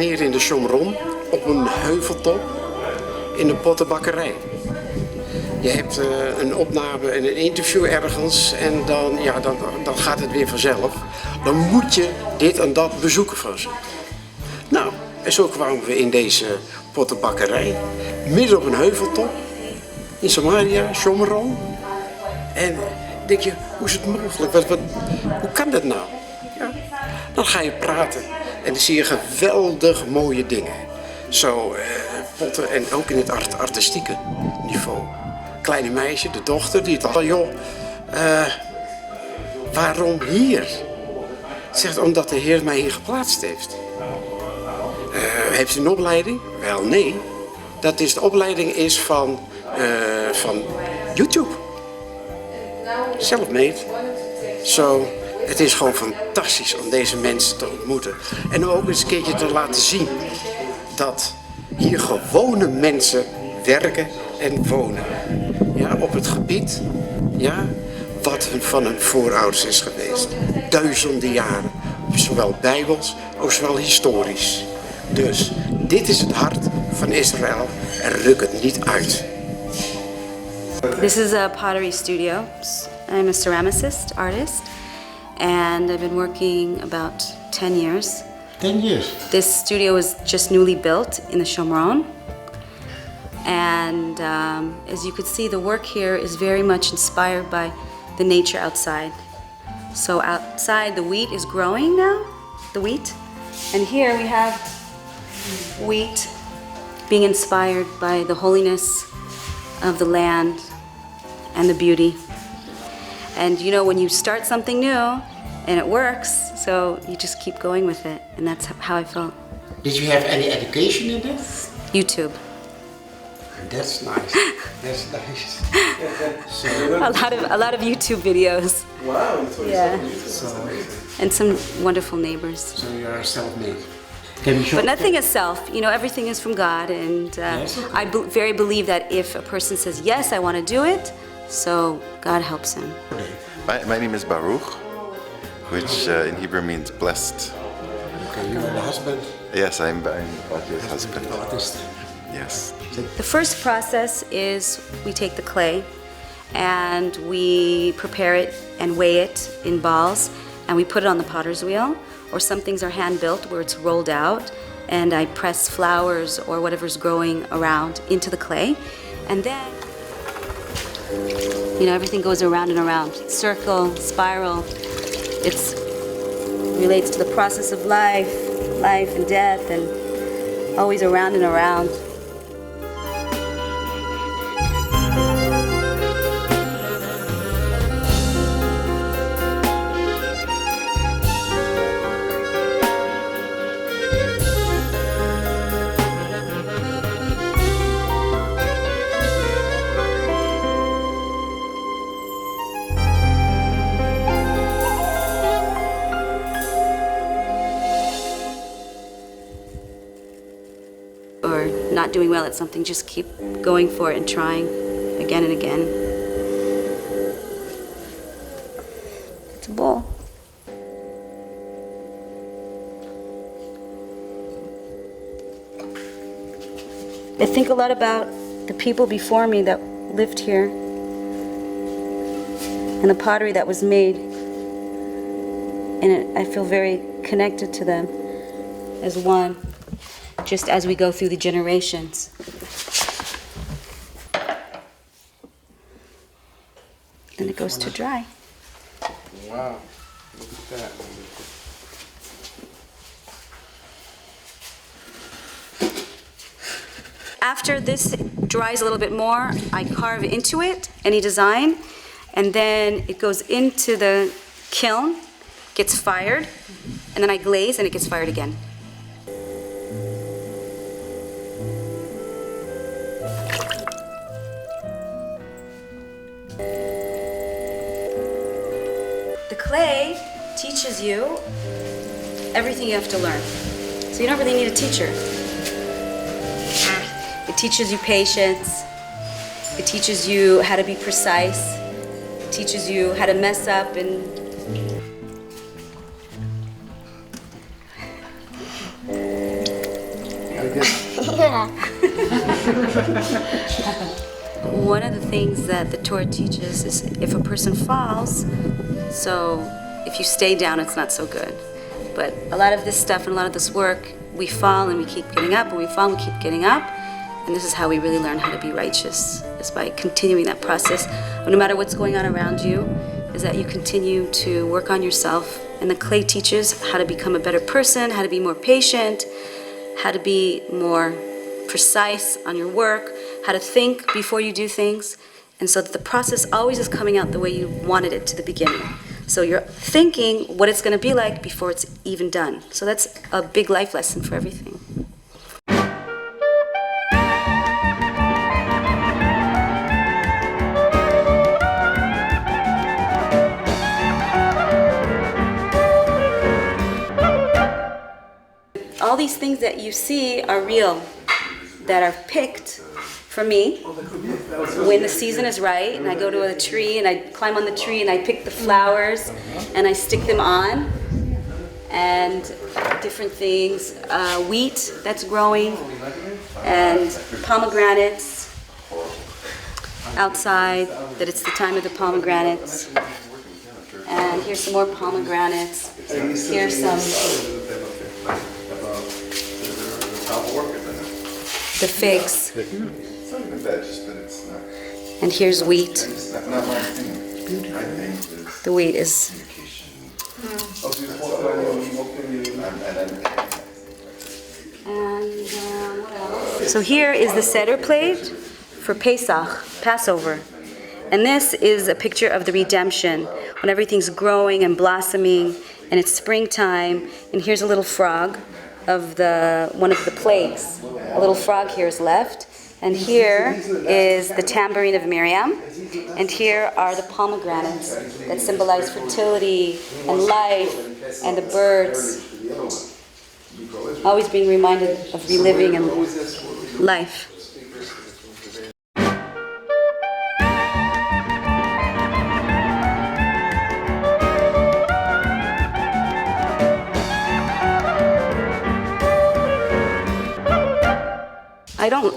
hier in de Chomron op een heuveltop in de pottenbakkerij. Je hebt een opname en een interview ergens en dan gaat het weer vanzelf. Dan moet je dit en dat bezoeken van ze. Nou, en zo kwamen we in deze pottenbakkerij, midden op een heuveltop, in Samaria, Chomron. En denk je, hoe is het mogelijk? Hoe kan dat nou? Ja, dan ga je praten en dan zie je geweldig mooie dingen. Zo potten en ook in het artistieke niveau. Kleine meisje, de dochter, die dacht, joh, waarom hier? Zegt, omdat de Heer mij hier geplaatst heeft. Heeft u een opleiding? Wel, nee. De opleiding is van YouTube. Self-made. Zo, het is gewoon fantastisch om deze mensen te ontmoeten. En om ook eens een keertje te laten zien dat hier gewone mensen werken en wonen. Ja, op het gebied, ja, wat van hun voorouders is geweest. Duizenden jaren. Zowel bijbels, als zowel historisch. Dus, dit is het hart van Israël en ruk het niet uit. This is a pottery studio. I'm a ceramicist, artist, and I've been working about 10 years. 10 years? This studio was just newly built in the Shomron. And as you could see, the work here is very much inspired by the nature outside. So outside the wheat is growing now, the wheat. And here we have wheat being inspired by the holiness of the land and the beauty. And you know, when you start something new and it works, so you just keep going with it. And that's how I felt. Did you have any education in this? YouTube. That's nice. That's nice. So, A lot of YouTube videos. wow. Yeah. So, And some wonderful neighbors. so you are self-made. Can you show? But nothing is self. You know, everything is from God. And Yes, okay. I very believe that if a person says, yes, I want to do it, so God helps him. My name is Baruch, which in Hebrew means blessed. Okay, you are the husband. Yes, I'm Batya's husband. The artist. Yes. The first process is we take the clay and we prepare it and weigh it in balls and we put it on the potter's wheel, or some things are hand built where it's rolled out and I press flowers or whatever's growing around into the clay, and then you know, everything goes around and around, circle, spiral. It relates to the process of life and death, and always around and around. Or not doing well at something, just keep going for it and trying again and again. It's a bowl. I think a lot about the people before me that lived here and the pottery that was made, and I feel very connected to them as one, just as we go through the generations. Then it goes to dry. Wow, look at that. After this dries a little bit more, I carve into it any design, and then it goes into the kiln, gets fired, and then I glaze and it gets fired again. The clay teaches you everything you have to learn. So you don't really need a teacher. It teaches you patience. It teaches you how to be precise. It teaches you how to mess up and One of the things that the Torah teaches is if a person falls, so if you stay down, it's not so good. But a lot of this stuff and a lot of this work, we fall and we keep getting up, and we fall and we keep getting up. And this is how we really learn how to be righteous, is by continuing that process. No matter what's going on around you, is that you continue to work on yourself. And the clay teaches how to become a better person, how to be more patient, how to be more precise on your work, how to think before you do things. And so that the process always is coming out the way you wanted it to the beginning. So you're thinking what it's going to be like before it's even done. So that's a big life lesson for everything. All these things that you see are real, that are picked for me when the season is right, and I go to a tree and I climb on the tree and I pick the flowers and I stick them on, and different things, wheat that's growing, and pomegranates outside, that it's the time of the pomegranates. And here's some more pomegranates. Here's some the figs. And here's wheat. The wheat is. And what else? So here is the Seder plate for Pesach, Passover. And this is a picture of the redemption, when everything's growing and blossoming and it's springtime. And here's a little frog of one of the plagues. A little frog here is left. And here is the tambourine of Miriam. And here are the pomegranates that symbolize fertility and life and the birds. Always being reminded of reliving and life.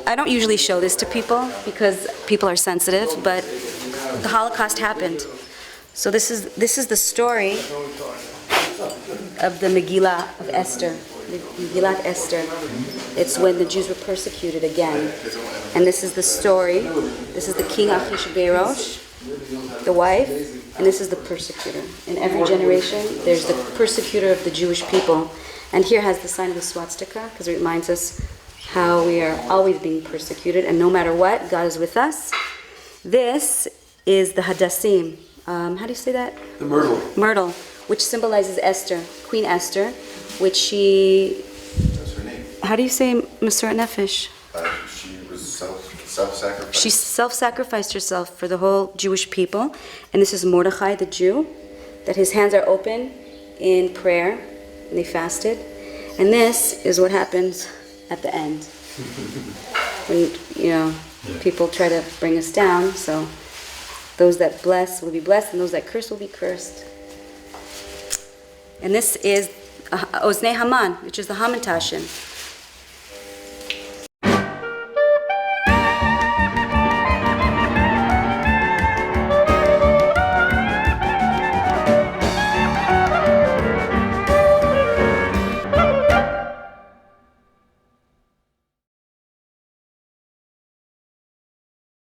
I don't usually show this to people because people are sensitive, but the Holocaust happened. So this is the story of the Megillah of Esther, the Megillat Esther. It's when the Jews were persecuted again. And this is the story. This is the king Achishverosh, the wife, and this is the persecutor. In every generation, there's the persecutor of the Jewish people. And here has the sign of the swastika, because it reminds us how we are always being persecuted, and no matter what, God is with us. This is the Hadassim. How do you say that? The myrtle. Myrtle, which symbolizes Esther, Queen Esther, which she... That's her name. How do you say Masurat Nefesh? She was self-sacrificed. She self-sacrificed herself for the whole Jewish people. And this is Mordechai, the Jew, that his hands are open in prayer, and they fasted. And this is what happens at the end, when people try to bring us down. So those that bless will be blessed, and those that curse will be cursed. And this is Oznei Haman, which is the Hamantashen.